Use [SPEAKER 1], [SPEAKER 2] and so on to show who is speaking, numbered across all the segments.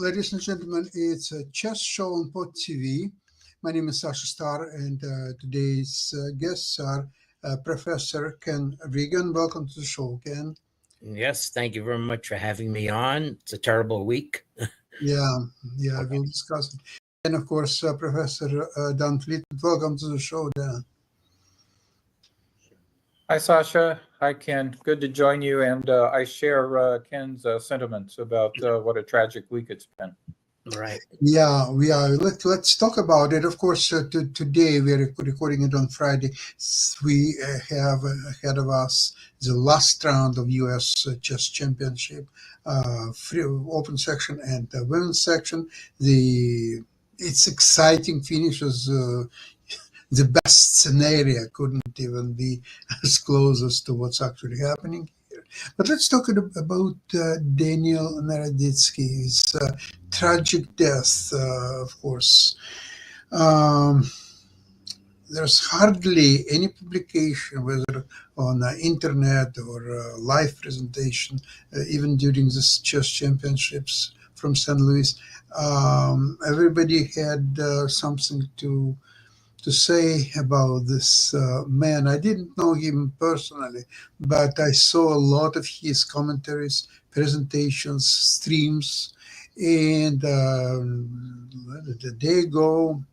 [SPEAKER 1] ladies and gentlemen, it's a chess show on Pod TV. My name is Sasha Starr, and today's guests are Professor Ken Regan. Welcome to the show, Ken.
[SPEAKER 2] Yes, thank you very much for having me on. It's a terrible week.
[SPEAKER 1] Yeah, we'll discuss it. And of course, Professor Dan Fleet. Welcome to the show, Dan.
[SPEAKER 3] Hi, Sasha. Hi, Ken. Good to join you. And I share Ken's sentiments about what a tragic week it's been.
[SPEAKER 2] Right.
[SPEAKER 1] Yeah, we are. Let's talk about it. Of course, today we are recording it on Friday. We have ahead of us the last round of U.S. Chess Championship, free open section and women's section. It's exciting finishes. The best scenario couldn't even be as close as to what's actually happening here. But let's talk about Daniel Naroditsky. His tragic death, of course. Um, there's hardly any publication, whether on the internet or live presentation, even during this chess championships from St. Louis. Everybody had something to say about this man. I didn't know him personally, but I saw a lot of his commentaries, presentations, streams, and a day ago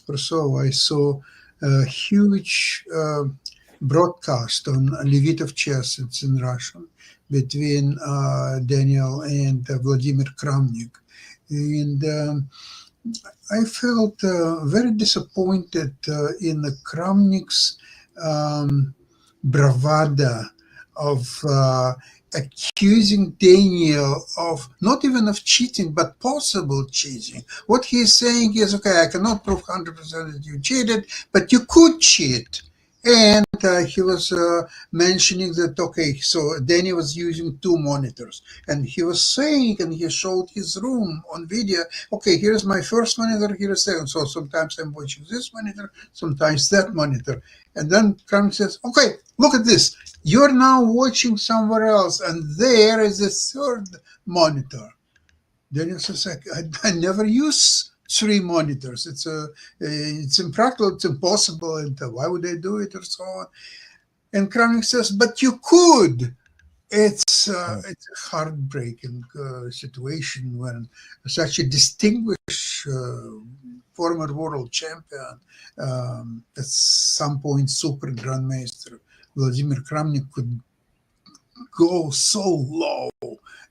[SPEAKER 1] or so, I saw a huge broadcast on Levitov Chess, it's in Russian, between Daniel and Vladimir Kramnik. And I felt very disappointed in Kramnik's bravado of accusing Daniel of not even of cheating, but possible cheating. What he's saying is, okay, I cannot prove 100% that you cheated, but you could cheat. And he was mentioning that, okay, so Danny was using two monitors. And he was saying, and he showed his room on video, okay, here's my first monitor, here's second. So sometimes I'm watching this monitor, sometimes that monitor. And then Kramnik says, okay, look at this. You're now watching somewhere else, and there is a third monitor. Daniel says, I never use three monitors. It's impractical, it's impossible, and why would I do it, or so on. And Kramnik says, but you could. It's a heartbreaking situation when such a distinguished former world champion, at some point super grandmaster Vladimir Kramnik, could go so low.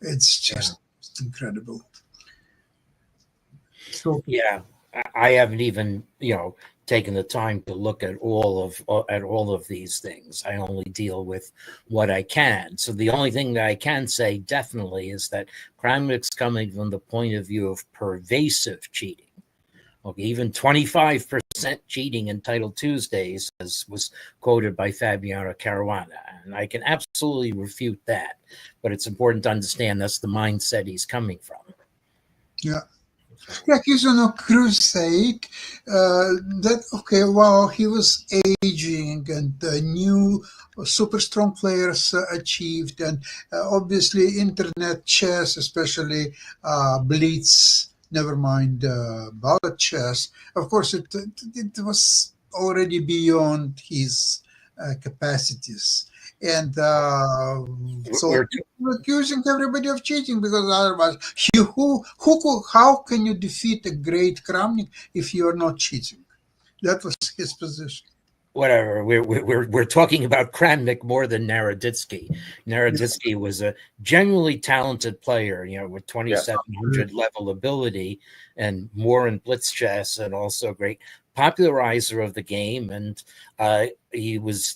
[SPEAKER 1] It's just incredible. So
[SPEAKER 2] Yeah, I haven't even taken the time to look at all of these things. I only deal with what I can. So the only thing that I can say definitely is that Kramnik's coming from the point of view of pervasive cheating. Okay, even 25% cheating in Title Tuesdays, as was quoted by Fabiano Caruana. And I can absolutely refute that. But it's important to understand that's the mindset he's coming from.
[SPEAKER 1] yeah. Yeah, he's on a crusade. That okay, well, he was aging, and new super strong players achieved, and obviously internet chess, especially Blitz. Never mind ballot chess. Of course, it was already beyond his capacities, and so
[SPEAKER 2] We're
[SPEAKER 1] accusing everybody of cheating, because otherwise, how can you defeat a great Kramnik if you are not cheating? That was his position.
[SPEAKER 2] Whatever. We're talking about Kramnik more than Naroditsky. Naroditsky was a genuinely talented player, with 2,700 level ability and more in blitz chess, and also great popularizer of the game. And he was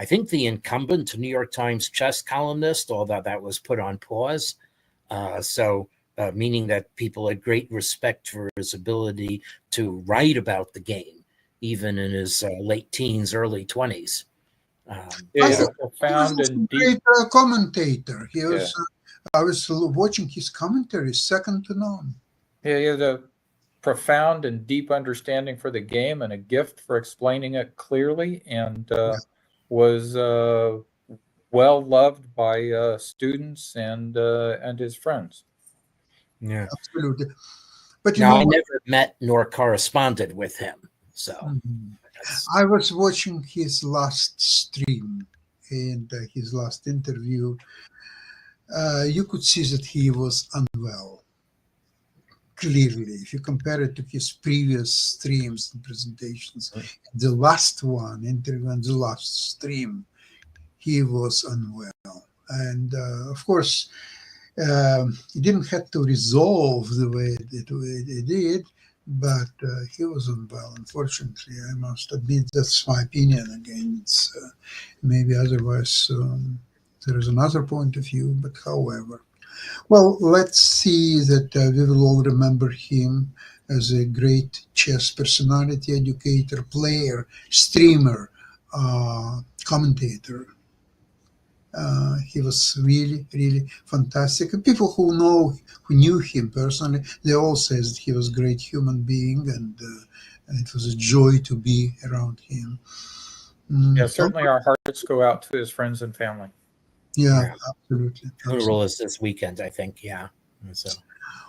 [SPEAKER 2] I think the incumbent New York Times chess columnist, although that was put on pause. Meaning that people had great respect for his ability to write about the game, even in his late teens, early 20s.
[SPEAKER 3] He's a profound and deep
[SPEAKER 1] commentator. He was. I was watching his commentary, second to none.
[SPEAKER 3] Yeah, he had a profound and deep understanding for the game and a gift for explaining it clearly, and was well loved by students and his friends.
[SPEAKER 2] Yeah.
[SPEAKER 1] Absolutely. But you
[SPEAKER 2] Now,
[SPEAKER 1] know
[SPEAKER 2] I
[SPEAKER 1] what?
[SPEAKER 2] never met nor corresponded with him. So
[SPEAKER 1] Mhm.
[SPEAKER 2] that's,
[SPEAKER 1] I was watching his last stream and his last interview. You could see that he was unwell. Clearly, if you compare it to his previous streams and presentations, the last one, interview and the last stream, he was unwell. And of course, he didn't have to resolve the way it did, but he was unwell. Unfortunately, I must admit that's my opinion. Again, it's maybe otherwise there is another point of view, but however. Well, let's see that we will all remember him as a great chess personality, educator, player, streamer, commentator. He was really, really fantastic. And people who knew him personally, they all said that he was a great human being, and it was a joy to be around him.
[SPEAKER 3] Yeah,
[SPEAKER 1] Mm,
[SPEAKER 3] certainly our hearts go out to his friends and family.
[SPEAKER 1] yeah,
[SPEAKER 2] yeah.
[SPEAKER 1] absolutely,
[SPEAKER 2] Funeral
[SPEAKER 1] absolutely.
[SPEAKER 2] is this weekend, I think. Yeah. And so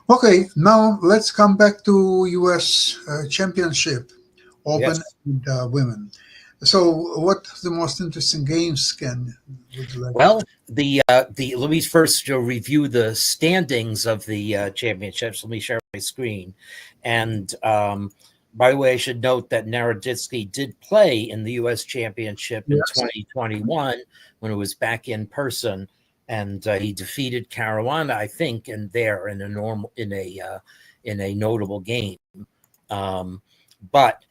[SPEAKER 1] Okay, now let's come back to U.S. Championship, Open
[SPEAKER 2] yes.
[SPEAKER 1] and women. So, what the most interesting games would you like to?
[SPEAKER 2] Well, the let me first review the standings of the championships. Let me share my screen, and by the way, I should note that Naroditsky did play in the U.S. Championship in
[SPEAKER 1] Yes.
[SPEAKER 2] 2021 when it was back in person, and he defeated Caruana, I think, and there in a notable game. But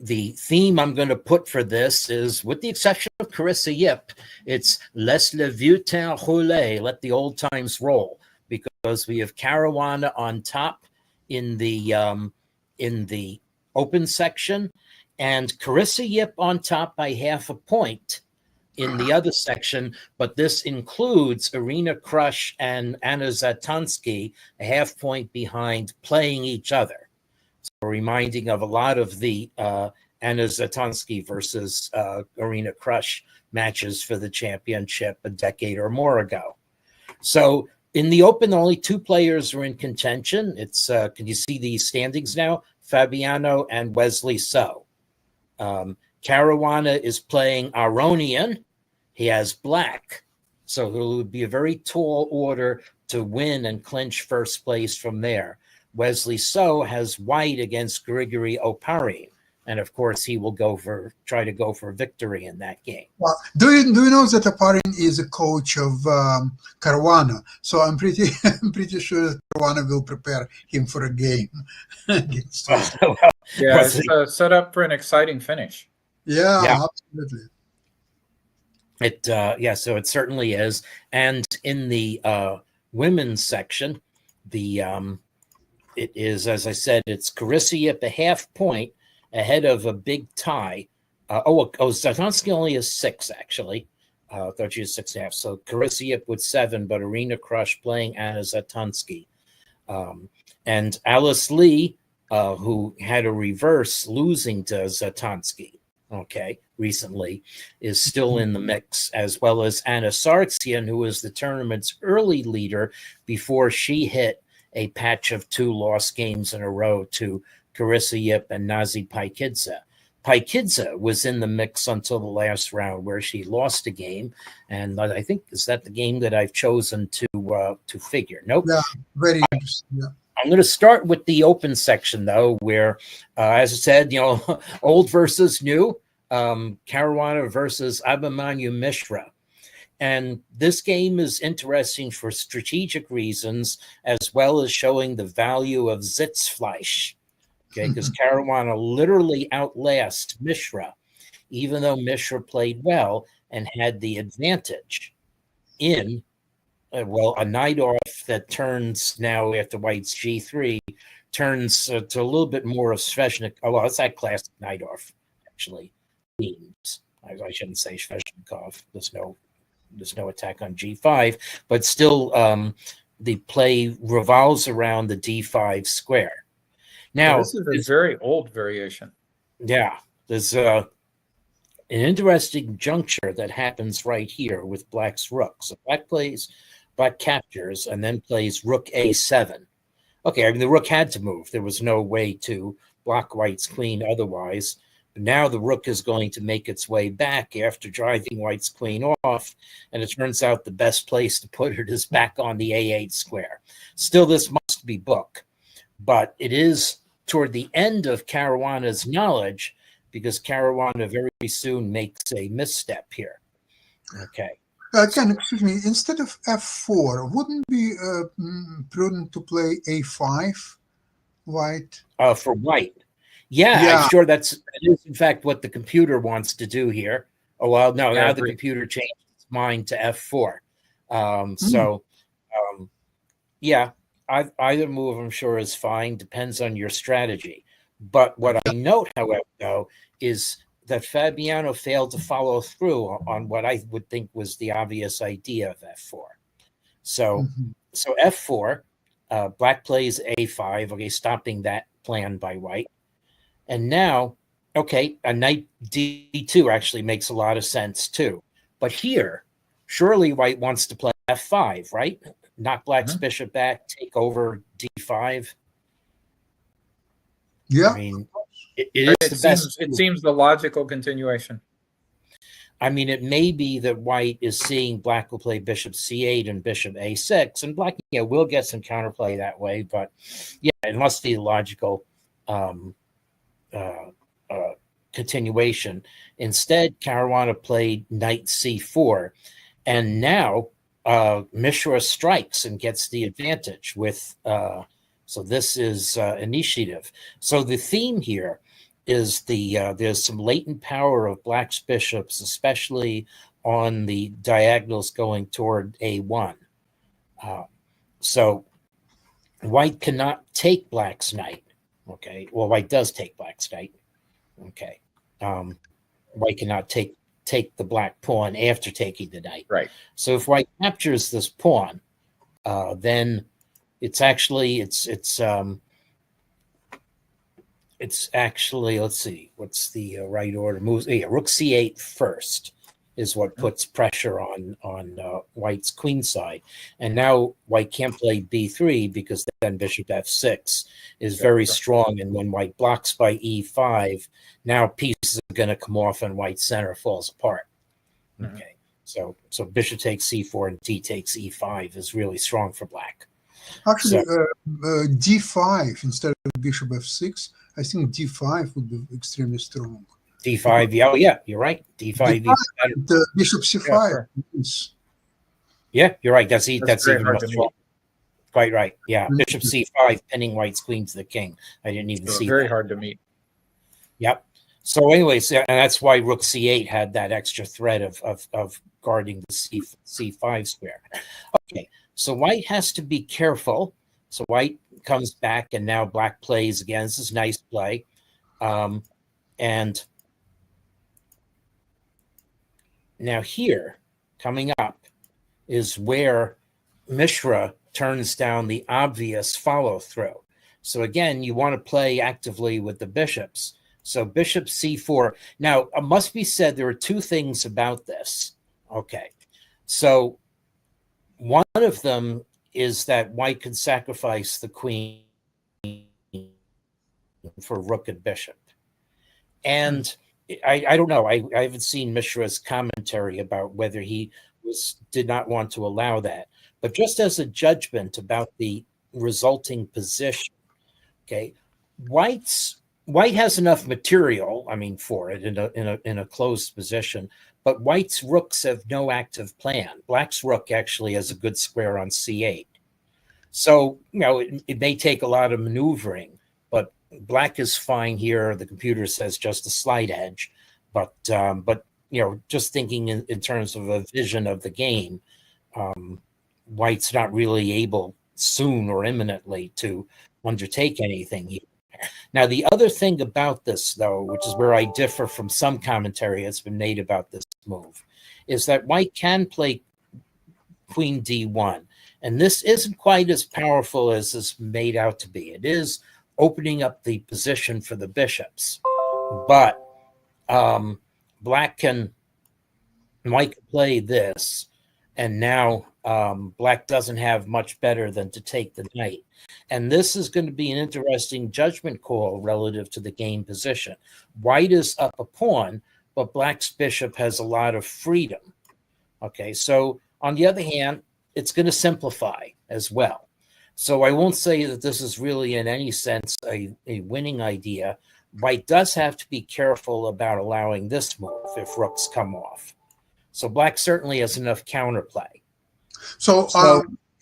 [SPEAKER 2] the theme I'm going to put for this is, with the exception of Carissa Yip, it's Laisse le vieux temps rouler, let the old times roll, because we have Caruana on top in the open section, and Carissa Yip on top by half a point in the other section, but this includes Irina Krush and Anna Zatansky a half point behind, playing each other. So reminding of a lot of the Anna Zatansky versus Irina Krush matches for the championship a decade or more ago. So in the Open, only two players are in contention. It's can you see the standings now? Fabiano and Wesley So. Caruana is playing Aronian. He has black. So it would be a very tall order to win and clinch first place from there. Wesley So has white against Grigory Oparin. And of course, he will try to go for victory in that game.
[SPEAKER 1] Well, do you know that Aparin is a coach of Caruana? So I'm pretty I'm pretty sure that Caruana will prepare him for a game against us.
[SPEAKER 3] Yeah, it's set up for an exciting finish.
[SPEAKER 1] Yeah, absolutely.
[SPEAKER 2] So it certainly is. And in the women's section, it is, as I said, it's Carissa at the half point ahead of a big tie. Zatansky only has 6, actually. I thought she was 6.5. So Carissa with 7, but Irina Krush playing Anna Zatansky. And Alice Lee, who had a reverse losing to Zatansky, recently, is still in the mix, as well as Anna Sargsyan, who was the tournament's early leader before she hit a patch of 2 lost games in a row to Carissa Yip and Nazi Paikidze. Paikidze was in the mix until the last round, where she lost a game, and I think is that the game that I've chosen to figure. Nope.
[SPEAKER 1] Yeah, very interesting. Yeah.
[SPEAKER 2] I'm going to start with the open section, though, where, as I said, old versus new, Caruana versus Abhimanyu Mishra. And this game is interesting for strategic reasons, as well as showing the value of Sitzfleisch. Because Caruana literally outlasts Mishra, even though Mishra played well and had the advantage in, a knight off that turns now after white's g3, turns to a little bit more of Sveshnik. Oh, well, it's that classic knight off, actually. I shouldn't say Sveshnikov. There's no attack on g5, but still the play revolves around the d5 square. Now,
[SPEAKER 3] this is a very old variation.
[SPEAKER 2] Yeah, there's an interesting juncture that happens right here with black's rook. So black captures and then plays rook a7. Okay, I mean, the rook had to move. There was no way to block white's queen otherwise. But now the rook is going to make its way back after driving white's queen off, and it turns out the best place to put it is back on the A8 square. Still, this must be book, but it is toward the end of Caruana's knowledge, because Caruana very soon makes a misstep here. Okay.
[SPEAKER 1] Ken, excuse me, instead of f4, wouldn't it be prudent to play a5, white?
[SPEAKER 2] For white. Yeah, I'm sure that is in fact what the computer wants to do here. Oh, well, no, now the computer changed its mind to f4. Yeah, either move I'm sure is fine, depends on your strategy. But what I note, however, though, is that Fabiano failed to follow through on what I would think was the obvious idea of f4. So f4, black plays a5, okay, stopping that plan by white. And now, okay, a knight d2 actually makes a lot of sense too. But here, surely white wants to play f5, right? Knock black's bishop back, take over d5.
[SPEAKER 1] Yeah.
[SPEAKER 2] I mean, it is the best.
[SPEAKER 3] It seems the logical continuation.
[SPEAKER 2] I mean, it may be that white is seeing black will play bishop c8 and bishop a6, and black, will get some counterplay that way. But yeah, it must be logical continuation. Instead, Caruana played knight c4, and now Mishra strikes and gets the advantage with. So this is initiative. So the theme here is there's some latent power of black's bishops, especially on the diagonals going toward a1. So white cannot take black's knight. Okay, well, white does take black's knight. Okay, white cannot take the black pawn after taking the knight.
[SPEAKER 3] Right.
[SPEAKER 2] So if white captures this pawn, then it's actually let's see, what's the right order? Moves. Yeah, rook c8 first is what puts pressure on white's queen side, and now white can't play b3 because then bishop f6 is very strong, and when white blocks by e5, now pieces are going to come off and white's center falls apart. Okay, so bishop takes c4 and d takes e5 is really strong for black.
[SPEAKER 1] Actually, d5 instead of bishop f6, I think d5 would be extremely strong.
[SPEAKER 2] D5, yeah, you're right. D5,
[SPEAKER 1] the bishop c5.
[SPEAKER 2] Yeah, you're right. That's even more strong. Quite right. Yeah, bishop c5, pinning white's queen to the king. I didn't even see
[SPEAKER 3] very
[SPEAKER 2] that.
[SPEAKER 3] Hard to meet.
[SPEAKER 2] Yep. So, anyways, and that's why rook c8 had that extra threat of guarding the c5 square. Okay, so white has to be careful. So white comes back, and now black plays again. This is nice play, and now here, coming up, is where Mishra turns down the obvious follow-through. So again, you want to play actively with the bishops. So bishop c4. Now, it must be said there are two things about this. Okay, so one of them is that white can sacrifice the queen for rook and bishop. And I don't know. I haven't seen Mishra's commentary about whether he did not want to allow that. But just as a judgment about the resulting position, okay, white has enough material, I mean, for it in a closed position, but white's rooks have no active plan. Black's rook actually has a good square on c8. So, it may take a lot of maneuvering, but black is fine here. The computer says just a slight edge, but just thinking in terms of a vision of the game, white's not really able soon or imminently to undertake anything here. Now, the other thing about this, though, which is where I differ from some commentary that's been made about this move, is that white can play queen d1. And this isn't quite as powerful as it's made out to be. It is opening up the position for the bishops. But white can play this, and now black doesn't have much better than to take the knight. And this is going to be an interesting judgment call relative to the game position. White is up a pawn, but black's bishop has a lot of freedom. Okay, so on the other hand, it's going to simplify as well. So I won't say that this is really in any sense a winning idea. White does have to be careful about allowing this move if rooks come off. So black certainly has enough counterplay.
[SPEAKER 1] So,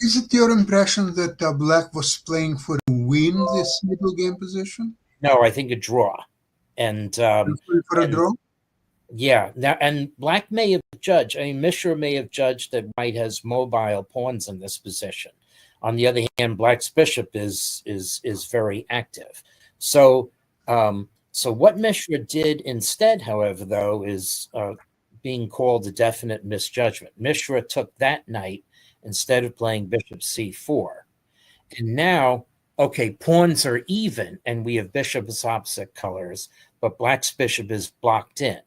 [SPEAKER 1] is it your impression that black was playing for a win this middle game position?
[SPEAKER 2] No, I think a draw. And
[SPEAKER 1] for a draw?
[SPEAKER 2] Yeah. Now, and black may have judged, Mishra may have judged that white has mobile pawns in this position. On the other hand, black's bishop is very active. So what Mishra did instead, however, though, is being called a definite misjudgment. Mishra took that knight instead of playing bishop c4. And now, okay, pawns are even, and we have bishops opposite colors, but black's bishop is blocked in,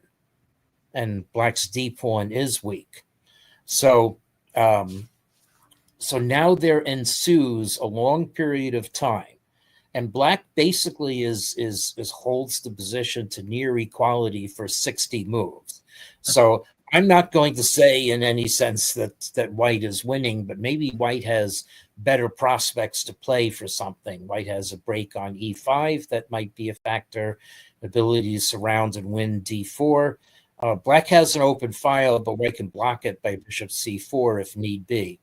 [SPEAKER 2] and black's d pawn is weak. So now there ensues a long period of time, and black basically is holds the position to near equality for 60 moves. So I'm not going to say in any sense that white is winning, but maybe white has better prospects to play for something. White has a break on e5 that might be a factor, ability to surround and win d4. Black has an open file, but white can block it by bishop c4 if need be.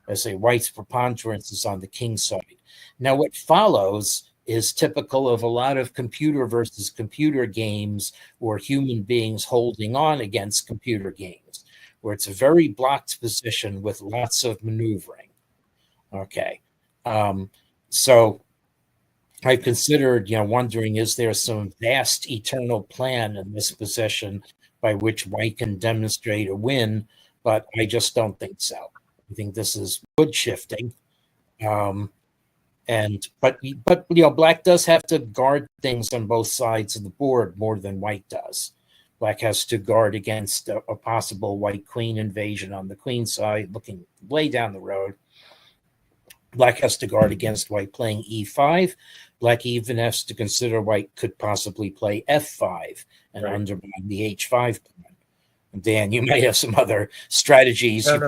[SPEAKER 2] I say white's preponderance is on the king side. Now what follows is typical of a lot of computer versus computer games or human beings holding on against computer games, where it's a very blocked position with lots of maneuvering. Okay. So I've considered, wondering, is there some vast eternal plan in this position by which white can demonstrate a win? But I just don't think so. I think this is wood shifting. But black does have to guard things on both sides of the board more than white does. Black has to guard against a possible white queen invasion on the queen side, looking way down the road. Black has to guard against white playing e5. Black even has to consider white could possibly play f5 and undermine the h5 pawn. Dan, you may have some other strategies.
[SPEAKER 3] No.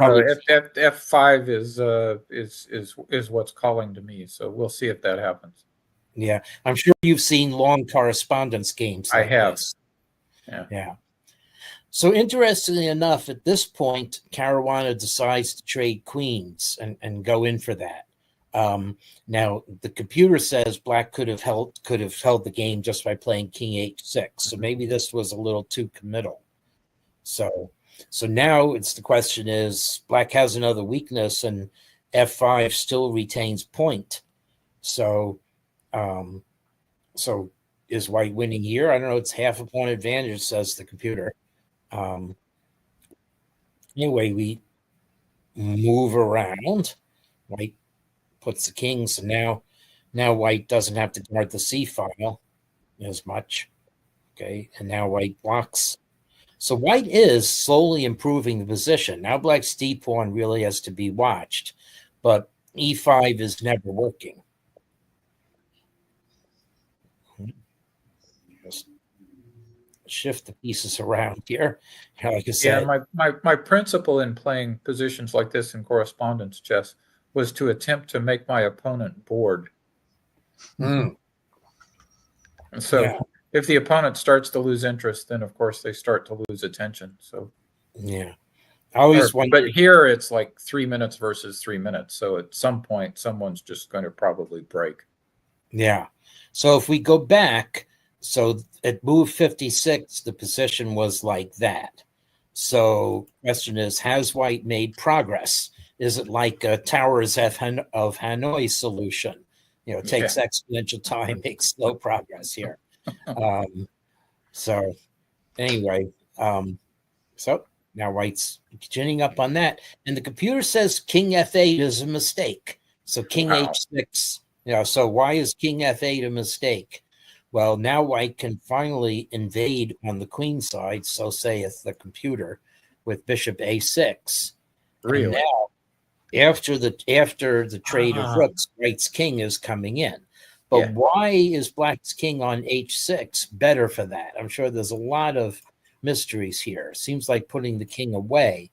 [SPEAKER 3] F5 is what's calling to me. So we'll see if that happens.
[SPEAKER 2] Yeah, I'm sure you've seen long correspondence games.
[SPEAKER 3] I have.
[SPEAKER 2] This. Yeah. So interestingly enough, at this point, Caruana decides to trade queens and go in for that. Now the computer says black could have held the game just by playing king h6. So maybe this was a little too committal. So now the question is, black has another weakness, and f5 still retains point. So is white winning here? I don't know. It's half a pawn advantage, says the computer. Anyway, we move around. White puts the king, so now white doesn't have to guard the c file as much. Okay, and now white blocks. So white is slowly improving the position. Now black's d pawn really has to be watched, but e5 is never working. Just shift the pieces around here. Like I said,
[SPEAKER 3] my principle in playing positions like this in correspondence chess was to attempt to make my opponent bored. And so if the opponent starts to lose interest, then of course they start to lose attention. So
[SPEAKER 2] yeah, I always wonder.
[SPEAKER 3] But here it's like 3 minutes versus 3 minutes. So at some point, someone's just going to probably break.
[SPEAKER 2] Yeah. So if we go back, so at move 56, the position was like that. So question is, has white made progress? Is it like a Towers of Hanoi solution? It takes exponential time, makes slow progress here. So anyway, so now white's ginning up on that, and the computer says king f8 is a mistake. So king h6. So why is king f8 a mistake? Well, now white can finally invade on the queen side, so saith the computer, with bishop a6.
[SPEAKER 3] Really?
[SPEAKER 2] And now, after the trade of rooks, white's king is coming in. But
[SPEAKER 3] Yeah.
[SPEAKER 2] why is black's king on h6 better for that? I'm sure there's a lot of mysteries here. Seems like putting the king away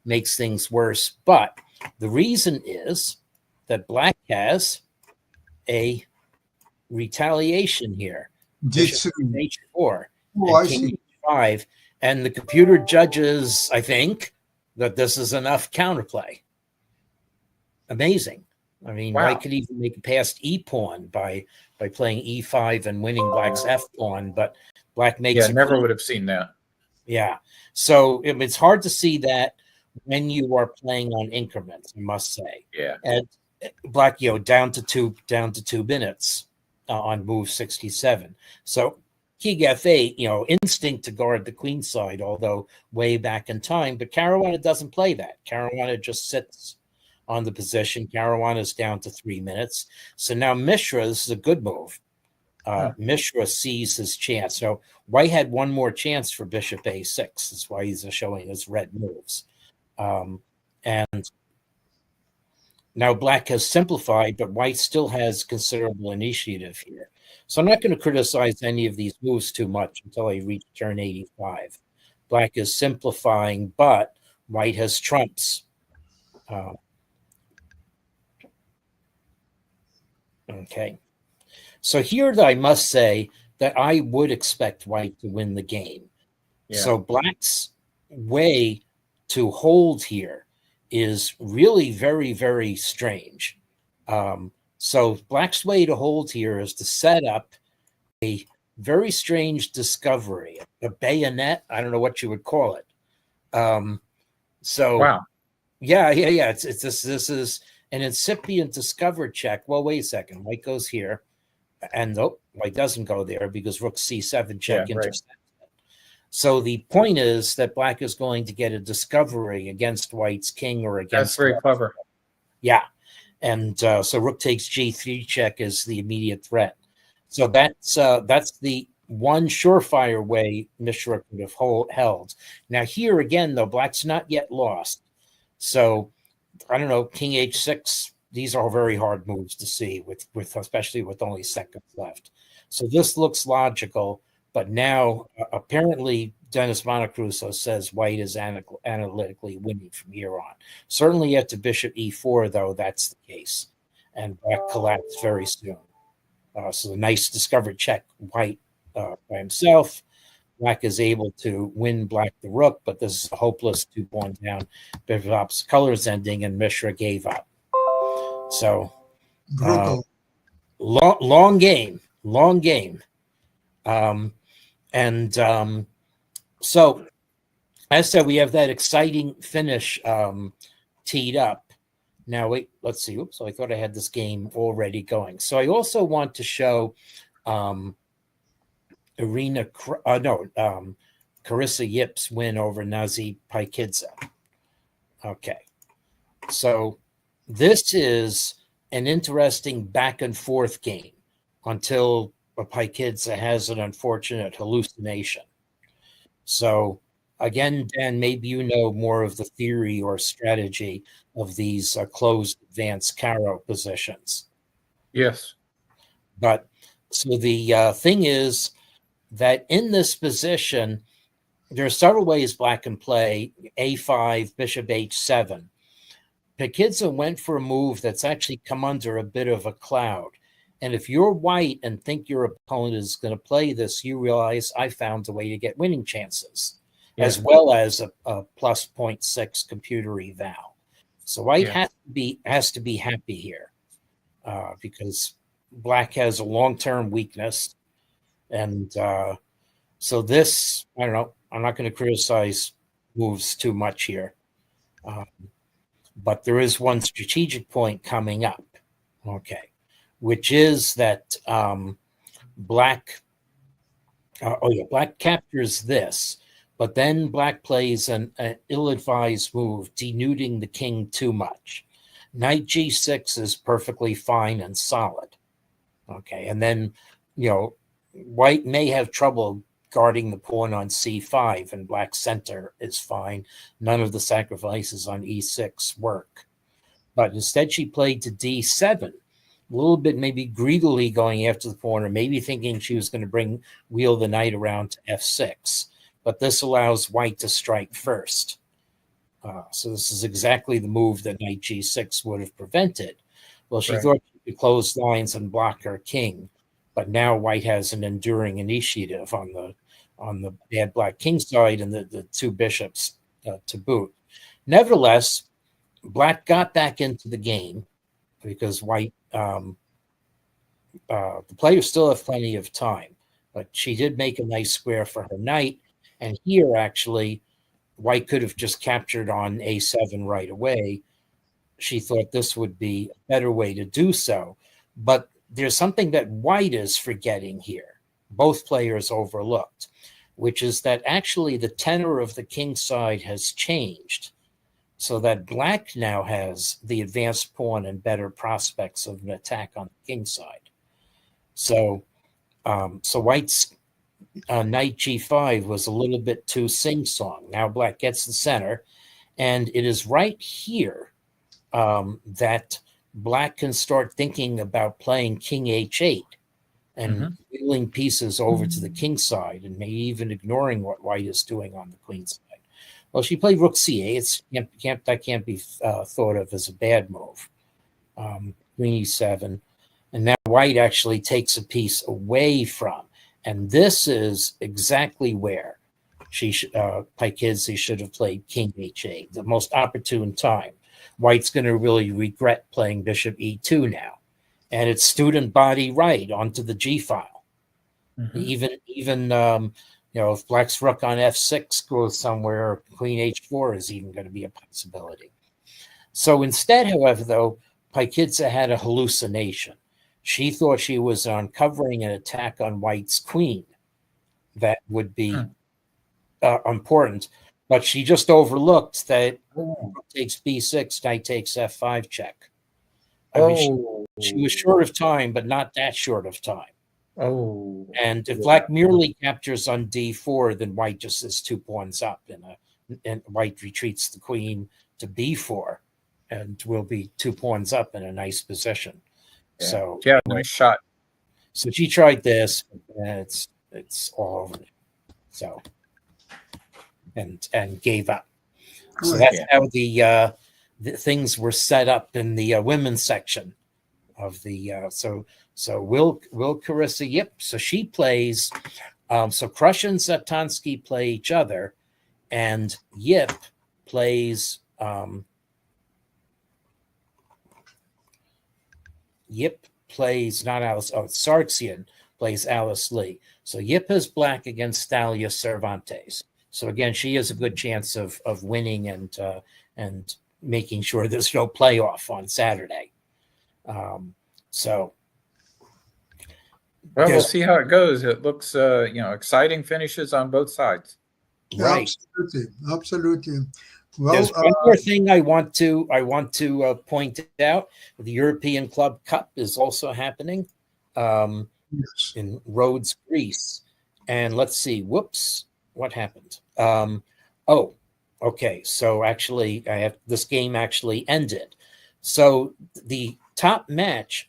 [SPEAKER 2] makes things worse. But the reason is that black has a retaliation here. Bishop
[SPEAKER 1] D3.
[SPEAKER 2] h4
[SPEAKER 1] Oh, I
[SPEAKER 2] and king
[SPEAKER 1] see.
[SPEAKER 2] h5. And the computer judges, I think, that this is enough counterplay. Amazing. I mean,
[SPEAKER 3] Wow.
[SPEAKER 2] white could even make it past e pawn by playing e5 and winning black's f pawn, but black makes
[SPEAKER 3] Yeah,
[SPEAKER 2] it.
[SPEAKER 3] never would have seen that.
[SPEAKER 2] Yeah. So it's hard to see that when you are playing on increments, I must say.
[SPEAKER 3] Yeah.
[SPEAKER 2] And black, down to 2 minutes on move 67. So king f8, instinct to guard the queen side, although way back in time. But Caruana doesn't play that. Caruana just sits on the position. Caruana is down to 3 minutes. So now Mishra, this is a good move. Mishra sees his chance. So white had one more chance for bishop a6. That's why he's showing his red moves. And now black has simplified, but white still has considerable initiative here. So I'm not going to criticize any of these moves too much until I reach turn 85. Black is simplifying, but white has trumps. Okay. So here I must say that I would expect white to win the game.
[SPEAKER 3] Yeah.
[SPEAKER 2] So black's way to hold here is really very, very strange. So black's way to hold here is to set up a very strange discovery, a bayonet. I don't know what you would call it. So
[SPEAKER 3] wow.
[SPEAKER 2] Yeah. This is an incipient discover check. Well, wait a second. White goes here, and nope, white doesn't go there because rook c7 check intercepts it. So the point is that black is going to get a discovery against white's king or against.
[SPEAKER 3] That's very clever.
[SPEAKER 2] Yeah, and so rook takes g3 check is the immediate threat. So that's the one surefire way Mishra could have held. Now here again, though, black's not yet lost. So I don't know, king h6. These are very hard moves to see with especially with only seconds left. So this looks logical, but now apparently Dennis Montecruso says white is analytically winning from here on. Certainly after bishop e4, though, that's the case, and black collapsed very soon. So a nice discovered check, white by himself. Black is able to win black the rook, but this is a hopeless 2-pawn down. Bishop's colors ending, and Mishra gave up. So
[SPEAKER 1] Brutal.
[SPEAKER 2] long game. So as I said, we have that exciting finish teed up. Now wait, let's see. Oops, I thought I had this game already going. So I also want to show Carissa Yip's win over Nazi Paikidze. Okay, so this is an interesting back and forth game until Paikidze has an unfortunate hallucination. So again, Dan, maybe you know more of the theory or strategy of these closed advanced Caro positions.
[SPEAKER 3] Yes.
[SPEAKER 2] But so the thing is that in this position, there are several ways black can play a5, bishop h7. Paikidze went for a move that's actually come under a bit of a cloud. And if you're white and think your opponent is going to play this, you realize I found a way to get winning chances, as well as a plus 0.6 computer eval. So white has to be happy here because black has a long-term weakness. And so this, I don't know, I'm not going to criticize moves too much here. But there is one strategic point coming up, okay, which is that black captures this, but then black plays an ill-advised move, denuding the king too much. Knight g6 is perfectly fine and solid, okay, and then, white may have trouble guarding the pawn on c5, and black's center is fine. None of the sacrifices on e6 work. But instead she played to d7, a little bit maybe greedily going after the pawn, or maybe thinking she was going to wheel the knight around to f6. But this allows white to strike first. So this is exactly the move that knight g6 would have prevented. Well, she thought she could close lines and block her king, but now white has an enduring initiative on the bad black king side, and the two bishops to boot. Nevertheless, black got back into the game because white, the players still have plenty of time, but she did make a nice square for her knight. And here, actually, white could have just captured on a7 right away. She thought this would be a better way to do so. But there's something that white is forgetting here, both players overlooked, which is that actually the tenor of the king side has changed, so that black now has the advanced pawn and better prospects of an attack on the king side. So white's knight g5 was a little bit too sing-song. Now black gets the center, and it is right here that black can start thinking about playing king h8 and wheeling pieces over to the king side, and maybe even ignoring what white is doing on the queen side. Well, she played rook c8. That can't be thought of as a bad move. Queen e7, and now white actually takes a piece away from. And this is exactly where Paikidze should have played king h8, the most opportune time. White's going to really regret playing bishop e2 now. And it's student body right onto the g file. Even if black's rook on f6 goes somewhere, queen h4 is even going to be a possibility. So instead, however, though, Paikidze had a hallucination. She thought she was uncovering an attack on white's queen that would be important, but she just overlooked that takes b6, knight takes f5 check. I mean, she was short of time, but not that short of time. And if black merely captures on d4, then white just is 2 pawns up, and white retreats the queen to b4, and will be 2 pawns up in a nice position.
[SPEAKER 3] Yeah.
[SPEAKER 2] So
[SPEAKER 3] yeah, nice shot.
[SPEAKER 2] So she tried this, and it's all over. So and gave up. So that's how the things were set up in the women's section of the. So Will Carissa, yep. So she plays. So Krush and Zaptansky play each other, and Yip plays. Yip plays not Alice. Oh, Sargsyan plays Alice Lee. So Yip is black against Thalia Cervantes. So again, she has a good chance of winning and making sure there's no playoff on Saturday.
[SPEAKER 3] Well, we'll see how it goes. It looks, exciting finishes on both sides.
[SPEAKER 2] Right.
[SPEAKER 1] Absolutely. Well,
[SPEAKER 2] there's one more thing I want to point out. The European Club Cup is also happening in Rhodes, Greece. And let's see. Whoops. What happened? Okay. So actually, this game actually ended. So the top match.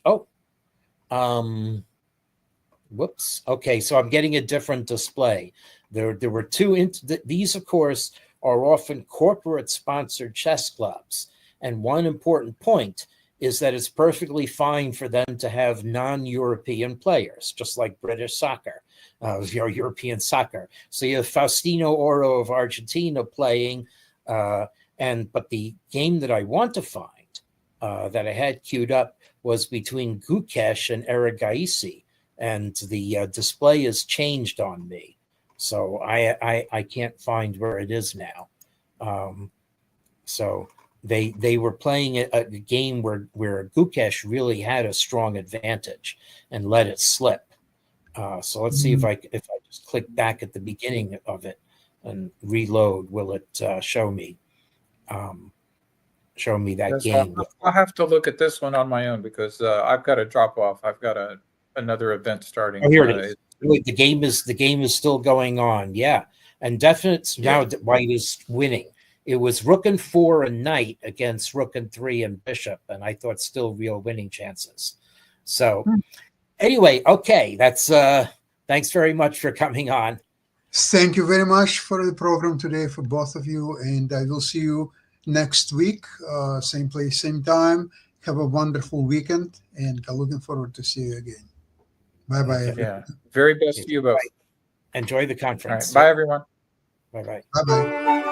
[SPEAKER 2] Whoops. Okay. So I'm getting a different display. There were two. These, of course, are often corporate-sponsored chess clubs. And one important point is that it's perfectly fine for them to have non-European players, just like British soccer, or European soccer. So you have Faustino Oro of Argentina playing, but the game that I want to find, that I had queued up, was between Gukesh and Erigaisi, and the display has changed on me. So I can't find where it is now. So they were playing a game where Gukesh really had a strong advantage and let it slip. So let's see if I just click back at the beginning of it and reload, will it show me that game?
[SPEAKER 3] I'll have to look at this one on my own because I've got to drop off. I've got another event starting.
[SPEAKER 2] Oh, here it is. Wait, the game is still going on. Yeah, and definite now that white is winning. It was rook and 4 and knight against rook and 3 and bishop, and I thought still real winning chances. So anyway, okay, that's thanks very much for coming on.
[SPEAKER 1] Thank you very much for the program today for both of you, and I will see you next week, same place, same time. Have a wonderful weekend, and I'm looking forward to see you again. Bye-bye.
[SPEAKER 2] Okay.
[SPEAKER 3] Yeah. Very best to you both.
[SPEAKER 2] Enjoy the
[SPEAKER 3] All right.
[SPEAKER 2] conference.
[SPEAKER 3] Bye, everyone.
[SPEAKER 2] Bye-bye.
[SPEAKER 1] Bye-bye.